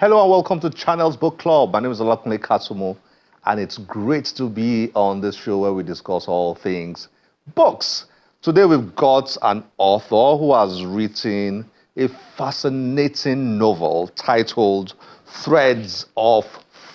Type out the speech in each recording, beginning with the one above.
Hello and welcome to Channels Book Club. My name is Olakunle Kasumo, and it's great to be on this show where we discuss all things books. Today we've got an author who has written a fascinating novel titled Threads of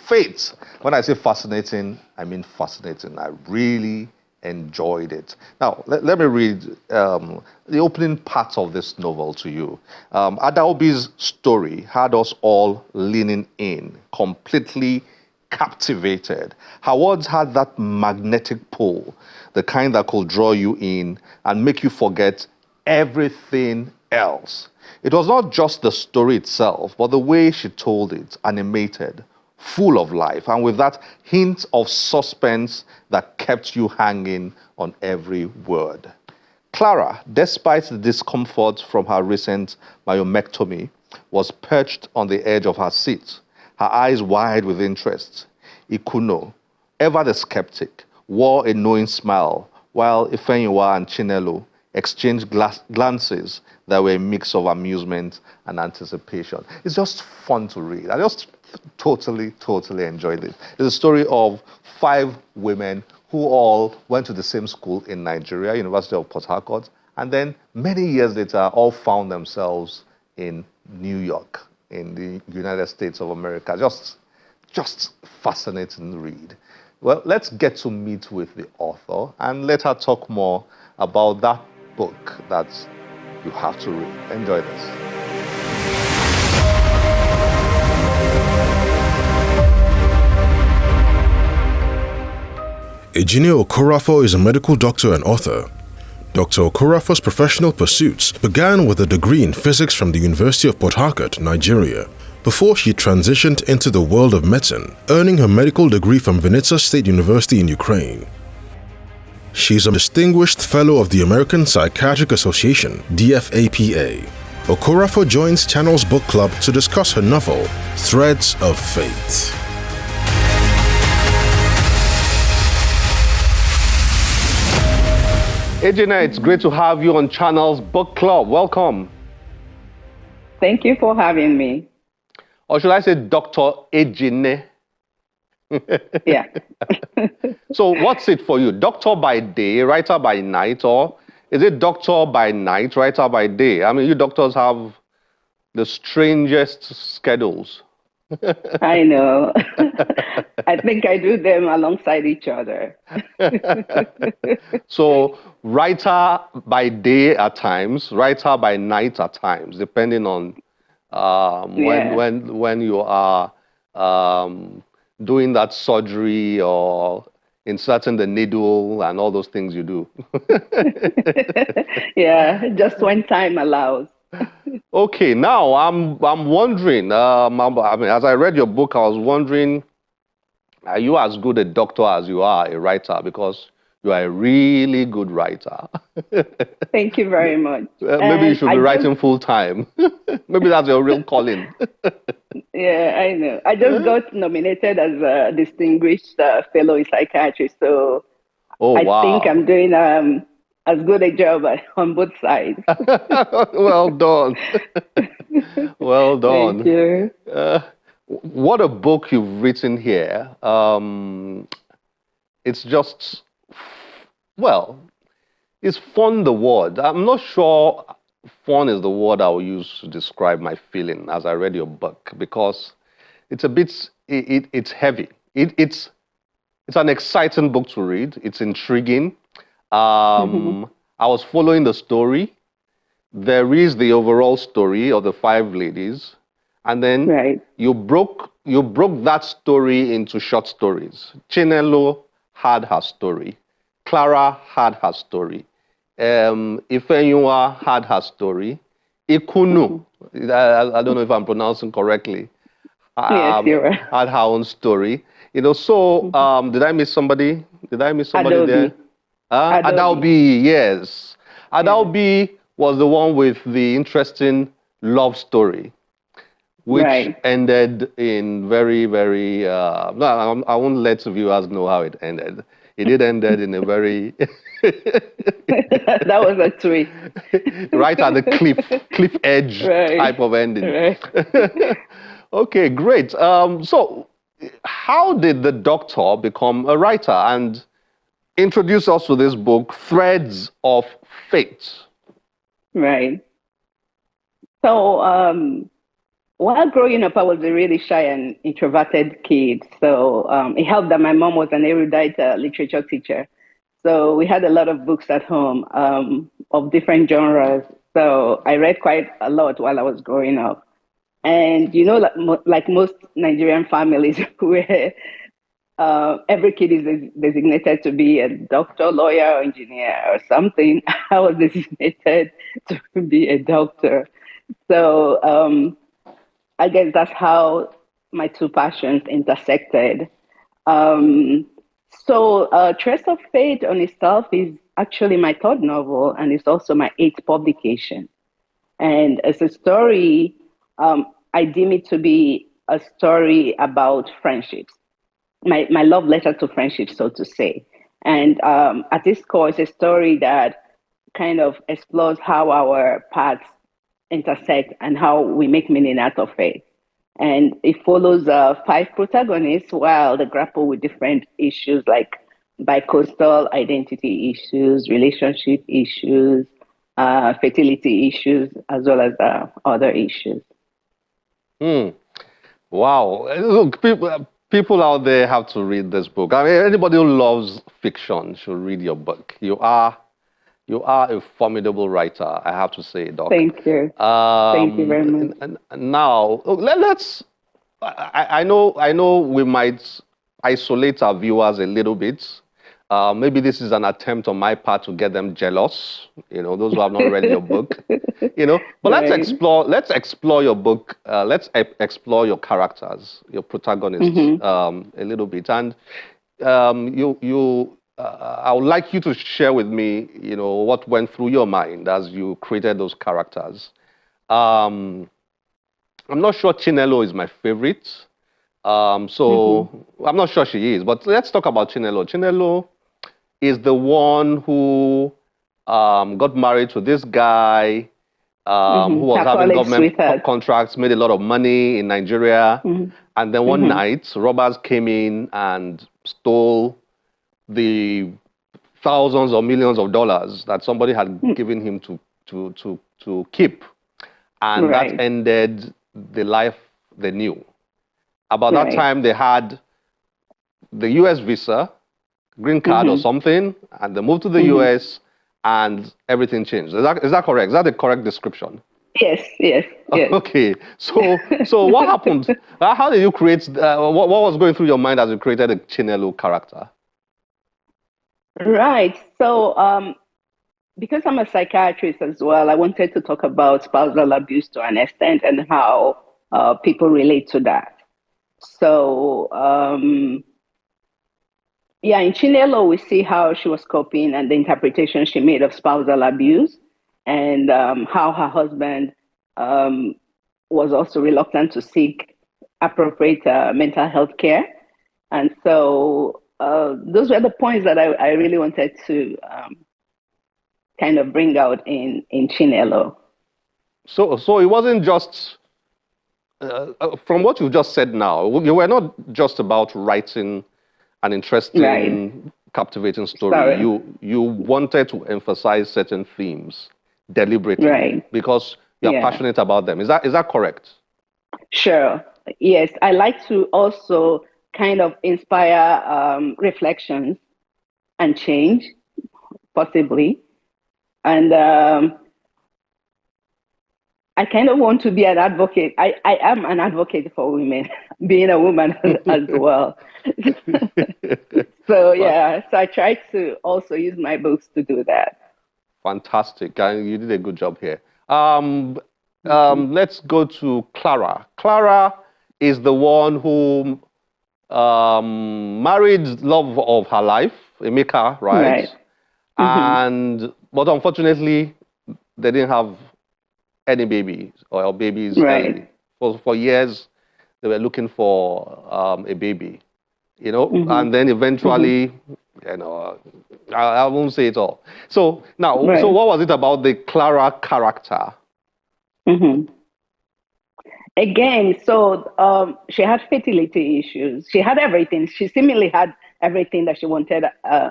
Fate. When I say fascinating, I mean fascinating. I really enjoyed it. Now, let me read the opening part of this novel to you. Adaobi's story had us all leaning in, completely captivated. Her words had that magnetic pull, the kind that could draw you in and make you forget everything else. It was not just the story itself, but the way she told it, animated, full of life, and with that hint of suspense that kept you hanging on every word. Clara, despite the discomfort from her recent myomectomy, was perched on the edge of her seat, her eyes wide with interest. Ikuno, ever the skeptic, wore a knowing smile, while Ifenyinwa and Chinelo exchanged glances that were a mix of amusement and anticipation. It's just fun to read. I just totally enjoyed it. It's a story of 5 women who all went to the same school in Nigeria, University of Port Harcourt, and then many years later all found themselves in New York, in the United States of America. Just fascinating read. Well, let's get to meet with the author and let her talk more about that book that you have to read. Enjoy this. Ejine Okoroafor is a medical doctor and author. Dr. Okorafor's professional pursuits began with a degree in physics from the University of Port Harcourt, Nigeria, before she transitioned into the world of medicine, earning her medical degree from Vinnytsia State University in Ukraine. She is a distinguished fellow of the American Psychiatric Association, DFAPA. Okoroafor joins Channels Book Club to discuss her novel, Threads of Fate. Ejine, it's great to have you on Channels Book Club. Welcome. Thank you for having me. Or should I say Dr. Ejine? Yeah. So what's it for you? Doctor by day, writer by night, or is it doctor by night, writer by day? I mean, you doctors have the strangest schedules. I know. I think I do them alongside each other. So writer by day at times, writer by night at times, depending on when you are doing that surgery or inserting the needle and all those things you do. Yeah, just when time allows. Okay, now I'm wondering. I mean, as I read your book, I was wondering, are you as good a doctor as you are a writer? Because you are a really good writer. Thank you very much. Maybe you should be writing full time. Maybe that's your real calling. Yeah, I know. I just got nominated as a distinguished fellow in psychiatry, so I think I'm doing as good a job on both sides. Well done. Well done. Thank you. What a book you've written here. It's just, well, is fun the word? I'm not sure fun is the word I will use to describe my feeling as I read your book, because it's a bit, it's heavy. It's an exciting book to read. It's intriguing. I was following the story. There is the overall story of the 5 ladies, and then you broke that story into short stories. Chinelo had her story. Clara had her story. Ifenyinwa had her story. Ikunu, I don't know if I'm pronouncing correctly, yes, you're right. had her own story. You know, so did I miss somebody? Did I miss somebody there? Adaobi, yes. Adaobi was the one with the interesting love story, which ended in very, very, no, I won't let viewers know how it ended. It did ended in a very... That was a tweet. Right at the cliff edge type of ending. Okay, great. So how did the doctor become a writer? And introduce us to this book, Threads of Fate. Right. So while growing up, I was a really shy and introverted kid. So it helped that my mom was an erudite literature teacher. So we had a lot of books at home of different genres. So I read quite a lot while I was growing up. And, you know, like most Nigerian families where every kid is designated to be a doctor, lawyer, or engineer or something, I was designated to be a doctor. So I guess that's how my two passions intersected. Um, Trace of Fate on itself is actually my third novel, and it's also my eighth publication. And as a story, I deem it to be a story about friendships, my love letter to friendship, so to say. And at its core, it's a story that kind of explores how our paths intersect and how we make meaning out of it. And it follows five protagonists while they grapple with different issues like bicoastal identity issues, relationship issues, fertility issues, as well as other issues. Wow. Look, people out there have to read this book. I mean, anybody who loves fiction should read your book. You are a formidable writer, I have to say, Doc. Thank you. Thank you very much. And now, let's. I know we might isolate our viewers a little bit. Maybe this is an attempt on my part to get them jealous. You know, those who have not read your book. You know, but right. Let's explore your book. Let's explore your characters, your protagonists, a little bit. And I would like you to share with me, you know, what went through your mind as you created those characters. I'm not sure Chinelo is my favorite. I'm not sure she is, but let's talk about Chinelo. Chinelo is the one who got married to this guy who was having government contracts, made a lot of money in Nigeria. And then one night, robbers came in and stole the thousands or millions of dollars that somebody had given him to keep. And that ended the life they knew. About that time, they had the US visa, green card or something, and they moved to the US, and everything changed. Is that correct? Is that the correct description? Yes. Okay. So what happened? How did you create? What was going through your mind as you created the Chinelo character? Right. So because I'm a psychiatrist as well, I wanted to talk about spousal abuse to an extent and how people relate to that. So, in Chinelo, we see how she was coping and the interpretation she made of spousal abuse, and how her husband was also reluctant to seek appropriate mental health care. And so those were the points that I really wanted to kind of bring out in Chinelo. So it wasn't just... from what you just said now, you were not just about writing an interesting, captivating story. You wanted to emphasize certain themes deliberately because you're passionate about them. Is that correct? Sure. Yes. I like to also kind of inspire reflections and change, possibly. And I kind of want to be an advocate. I am an advocate for women, being a woman as well. So I try to also use my books to do that. Fantastic. You did a good job here. Let's go to Clara. Clara is the one who married love of her life, Emeka, right? But unfortunately, they didn't have any babies or babies early. For years, they were looking for a baby, you know, and then eventually, you know, I won't say it all. So now, so what was it about the Clara character? Again, so she had fertility issues. She had everything. She seemingly had everything that she wanted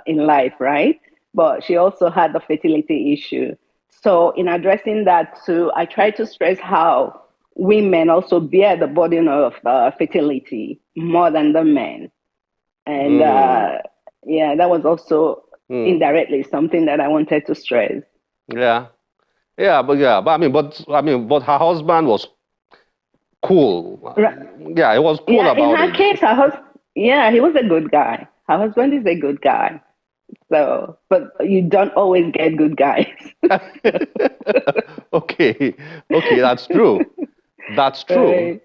in life, right? But she also had the fertility issue. So in addressing that too, I try to stress how women also bear the burden of fertility more than the men. And yeah, that was also indirectly something that I wanted to stress. Yeah, but her husband was cool. Right. Yeah, he was cool about in her it. case, he was a good guy. Her husband is a good guy. So, but you don't always get good guys. Okay, that's true. That's true. Right.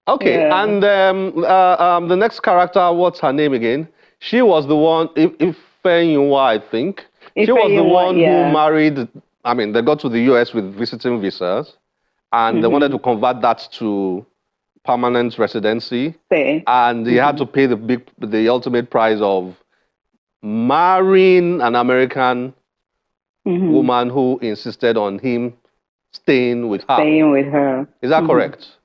Okay, Yeah. and the next character, what's her name again? She was the one, Ifeyinwa, I think. She was the one who married, they got to the US with visiting visas, and they wanted to convert that to permanent residency. And he had to pay the ultimate price of marrying an American woman who insisted on him staying with her. Staying with her. Is that correct?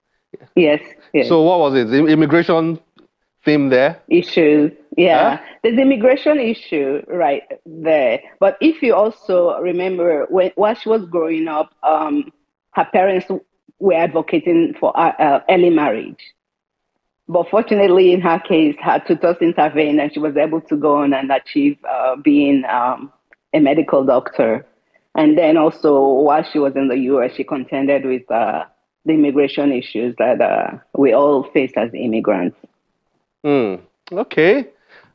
Yes, yes. So what was it? The immigration theme there? Issues. Yeah. Huh? There's immigration issue right there. But if you also remember, while she was growing up, her parents were advocating for early marriage. But fortunately, in her case, her tutors intervened and she was able to go on and achieve being a medical doctor. And then also, while she was in the US, she contended with the immigration issues that we all face as immigrants. Okay.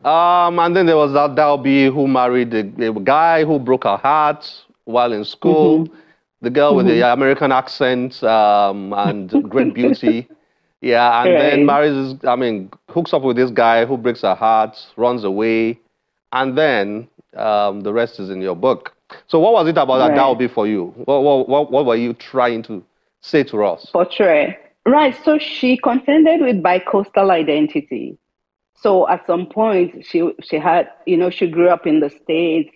And then there was that Dalby who married the guy who broke her heart while in school. The girl with the American accent and great beauty. Yeah, and then marries, hooks up with this guy who breaks her heart, runs away, and then the rest is in your book. So what was it about that Dalby for you? What were you trying to say to us? Portray. Right, so she contended with bi-coastal identity. So at some point, she had, she grew up in the States.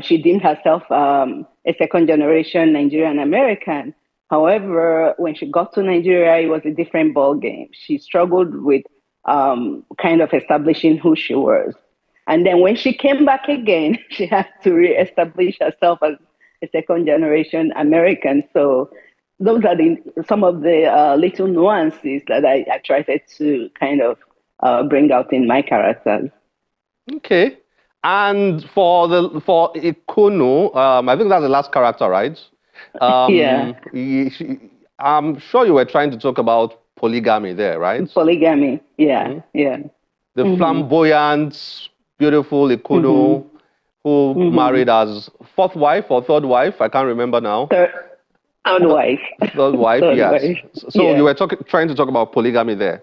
She deemed herself a second-generation Nigerian American. However, when she got to Nigeria, it was a different ballgame. She struggled with kind of establishing who she was. And then when she came back again, she had to reestablish herself as a second-generation American. So those are some of the little nuances that I tried to kind of bring out in my characters. Okay. And for Ikono, I think that's the last character, right? Yeah. I'm sure you were trying to talk about polygamy there, right? Polygamy, yeah, yeah. The flamboyant, beautiful Ikono who married as fourth wife or third wife, I can't remember now. Third wife. Third wife, yes. Wife. So you were trying to talk about polygamy there.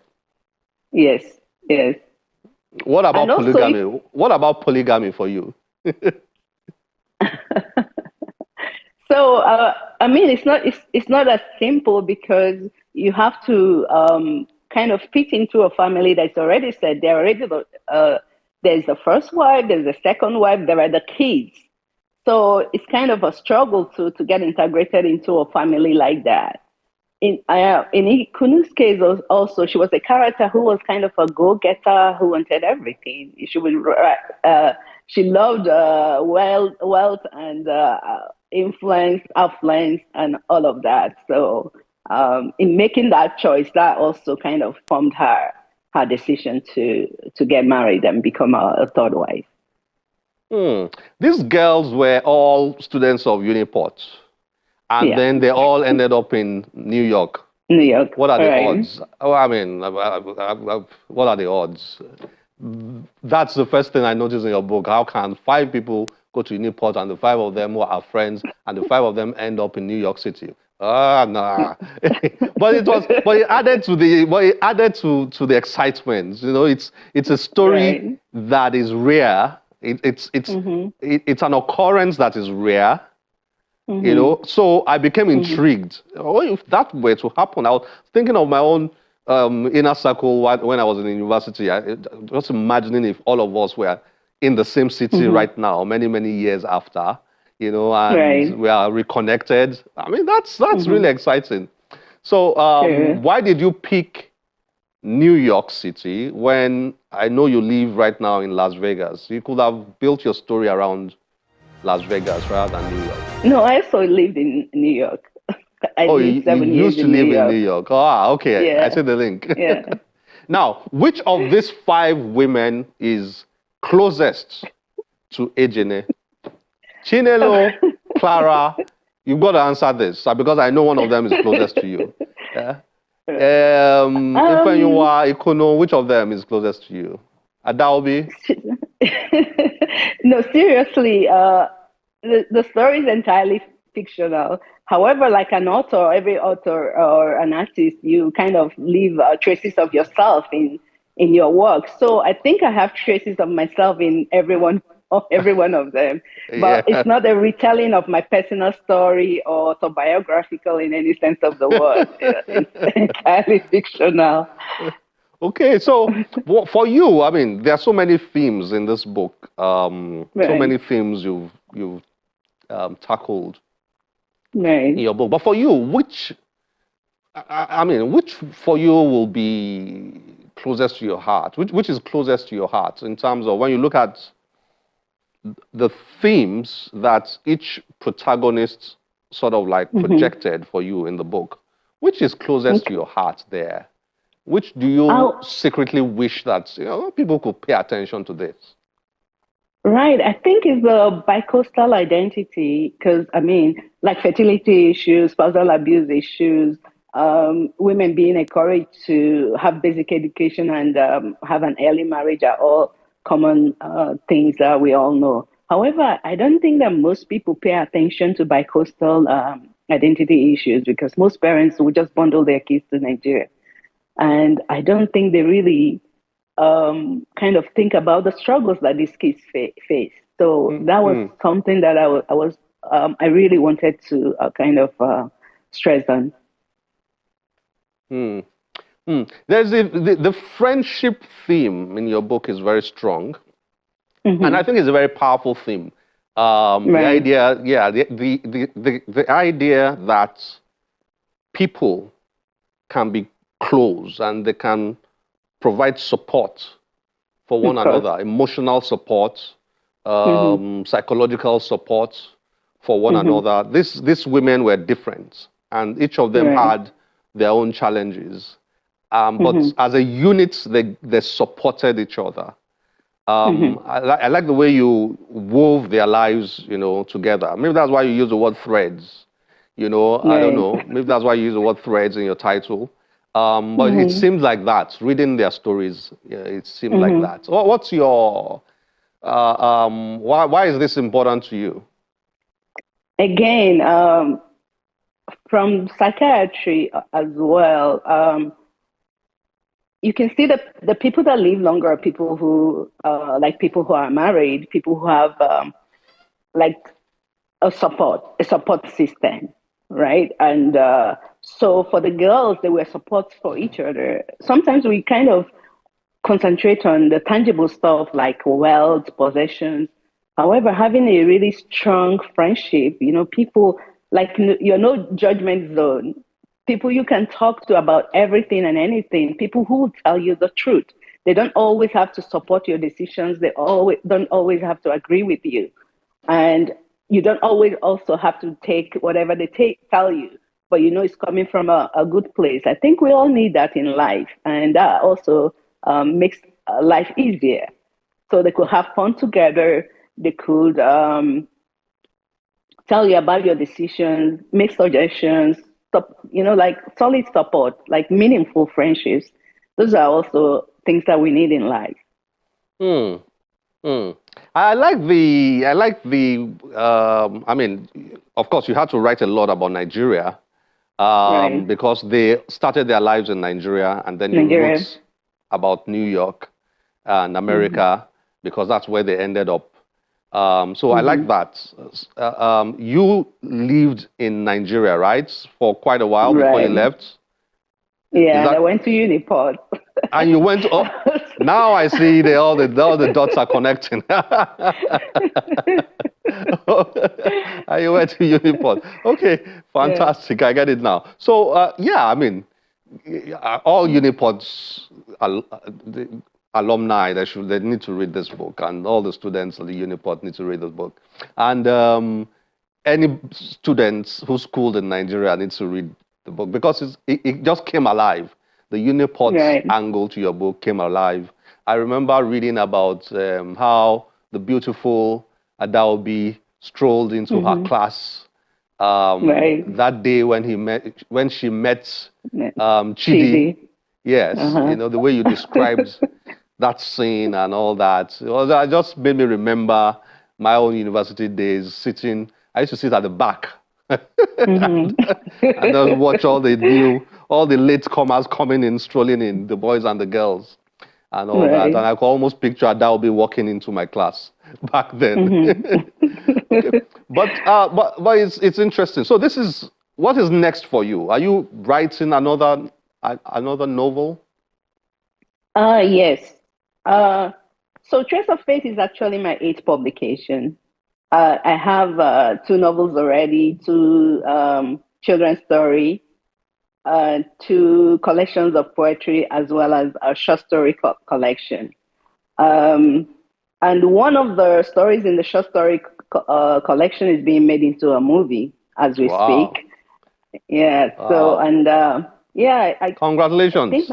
Yes, yes. What about polygamy? What about polygamy for you? So it's not as simple because you have to kind of fit into a family that's already set. There's the first wife, there's the second wife, there are the kids. So it's kind of a struggle to get integrated into a family like that. In Ikunu's case, also, she was a character who was kind of a go-getter who wanted everything. She loved wealth and influence, affluence, and all of that. So in making that choice, that also kind of formed her decision to get married and become a third wife. These girls were all students of Uniport. And then they all ended up in New York. New York. What are the odds? What are the odds? That's the first thing I noticed in your book. How can 5 people go to Newport and the 5 of them who are friends and the 5 of them end up in New York City? Nah. but it added to the excitement. It's a story that is rare. It's an occurrence that is rare. So I became intrigued. If that were to happen, I was thinking of my own inner circle when I was in university. Just imagining if all of us were in the same city right now, many, many years after, and we are reconnected. That's really exciting. So Sure. why did you pick New York City when I know you live right now in Las Vegas? You could have built your story around Las Vegas rather than New York. No, I also lived in New York. I Oh, lived you 7 years used to in New live in New York. York. Ah, okay. I Yeah, see the link. yeah. Now, which of these 5 women is closest to Ejine? Chinelo, Clara, you've got to answer this because I know one of them is closest to you. Yeah. Um, Ifenyinwa, Ikono, which of them is closest to you? Adaobi? no, seriously, the story is entirely fictional. However, like an author, every author or an artist, you kind of leave traces of yourself in your work. So I think I have traces of myself in every one of them. But Yeah. it's not a retelling of my personal story or autobiographical in any sense of the word. It's entirely fictional. Okay, so for you, I mean, there are so many themes in this book. So Right, many themes you've tackled in right. your book. But for you, I mean, which for you will be closest to your heart? Which is closest to your heart in terms of when you look at the themes that each protagonist sort of like Mm-hmm. projected for you in the book? Which is closest to Okay. your heart there? Which do you I'll, secretly wish that people could pay attention to this? Right. I think it's a bicoastal identity because, I mean, like fertility issues, spousal abuse issues, women being encouraged to have basic education and have an early marriage are all common things that we all know. However, I don't think that most people pay attention to bicoastal identity issues because most parents will just bundle their kids to Nigeria. And I don't think they really kind of think about the struggles that these kids face. So that was Mm-hmm. something that I really wanted to kind of stress on. Mm. Mm. There's the friendship theme in your book is very strong, and I Hmm. think it's a very powerful theme. The Right. idea, yeah, the idea that people can be close and they can provide support for Of one course. another, emotional support, Hmm. psychological support for one Hmm. another. These women were different, and each of them Right. had their own challenges. Hmm. But as a unit, they supported each other. Hmm. I like the way you wove their lives, together. Maybe that's why you use the word threads. I don't Right. know. Maybe that's why you use the word threads in your title. But it Hmm. seems like that. Reading their stories, yeah, it seemed like Hmm. that. What's your why is this important to you? Again, from psychiatry as well. You can see the people that live longer are people who like people who are married, people who have like a support system, right? And so for the girls, they were supports for each other. Sometimes we kind of concentrate on the tangible stuff like wealth, possessions. However, having a really strong friendship, people like you're no judgment zone. People you can talk to about everything and anything. People who will tell you the truth. They don't always have to support your decisions. They always don't always have to agree with you, and you don't always also have to take whatever they tell you, but it's coming from a good place. I think we all need that in life, and that also makes life easier. So they could have fun together. They could tell you about your decisions, make suggestions, like solid support, like meaningful friendships. Those are also things that we need in life. Hmm. Hmm. I like the. I mean, of course, you had to write a lot about Nigeria Right. because they started their lives in Nigeria, and then you Nigeria. wrote about New York and Hmm. America because that's where they ended up. So I like Hmm. that. You lived in Nigeria, right, for quite a while before you Right. left. Is Yeah, and I that? went to Uniport. And you went. Oh, now I see all the dots are connecting. And you went to Uniport. Okay, fantastic. Yeah. I get it now. So, yeah, I mean, all Uniport's alumni, they need to read this book, and all the students of the Uniport need to read this book. And any students who schooled in Nigeria need to read the book, because it just came alive. The Uniport's angle to your book came alive. I remember reading about how the beautiful Adaobi strolled into her class that day when she met Chidi. Yes, you know, the way you described that scene and all that. It just made me remember my own university days sitting. I used to sit at the back and just watch all the latecomers coming in, strolling in, the boys and the girls and all that. And I could almost picture Adaobi walking into my class back then. Okay. But it's interesting. So what is next for you? Are you writing another novel? Yes. So Trace of Faith is actually my 8th publication. I have 2 novels already, 2 children's story, 2 collections of poetry, as well as a short story collection. And one of the stories in the short story collection is being made into a movie as we speak. Yeah. Wow. So, and congratulations.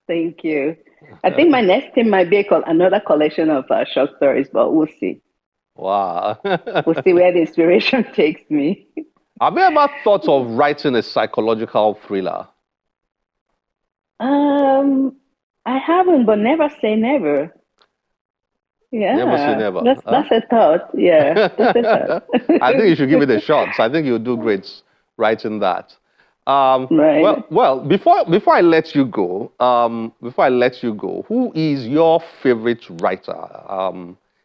Thank you. I think my next thing might be another collection of short stories, but we'll see. Wow. We'll see where the inspiration takes me. Have you ever thought of writing a psychological thriller? I haven't, but never say never. Yeah. Never say never. That's a thought. Yeah. That's a thought. I think you should give it a shot. I think you'll do great writing that. Well, before I let you go, who is your favorite writer?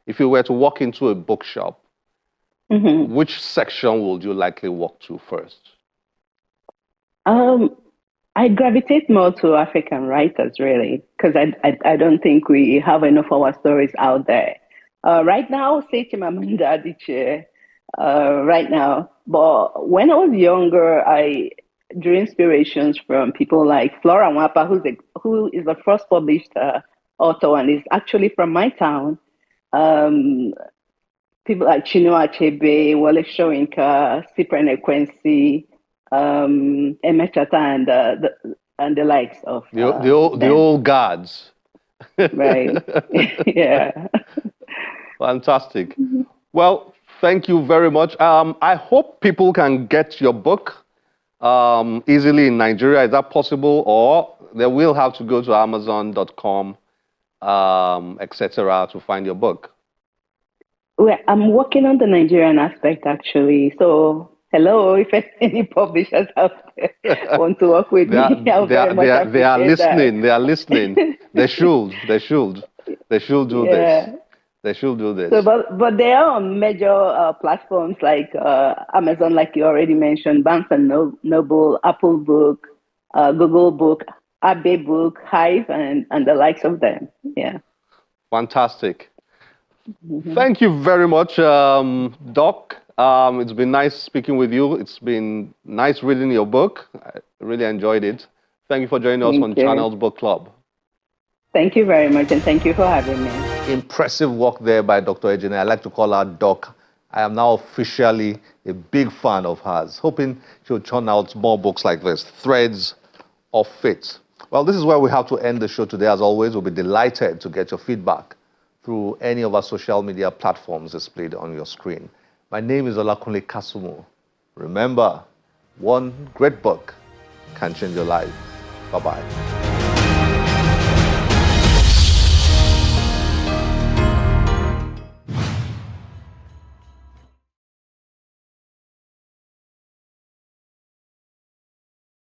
If you were to walk into a bookshop, which section would you likely walk to first? I gravitate more to African writers, really, because I don't think we have enough of our stories out there. Right now, say Chimamanda Adichie, right now. But when I was younger, I drew inspirations from people like Flora Nwapa, who is the first published author and is actually from my town. People like Chinua Achebe, Wole Soyinka, Cyprian Ekwensi, Emechata, and the likes of the old guards. Right. Yeah. Fantastic. Well, thank you very much. I hope people can get your book easily in Nigeria. Is that possible? Or they will have to go to Amazon.com, etc., to find your book? Well, I'm working on the Nigerian aspect, actually. So, hello, if any publishers out there want to work with me, they are listening. They are listening. They should do this. They should do this. So, but they are on major platforms like Amazon, like you already mentioned, Barnes and Noble, Apple Book, Google Book, Abbey Book, Hive, and the likes of them. Yeah. Fantastic. Thank you very much, Doc. It's been nice speaking with you. It's been nice reading your book. I really enjoyed it. Thank you for joining us on Channels Book Club. Thank you very much, and thank you for having me. Impressive work there by Dr. Ejine. I like to call her Doc. I am now officially a big fan of hers, hoping she'll churn out more books like this, Threads of Fate. Well, this is where we have to end the show today. As always, we'll be delighted to get your feedback through any of our social media platforms displayed on your screen. My name is Olakunle Kasumu. Remember, one great book can change your life. Bye-bye.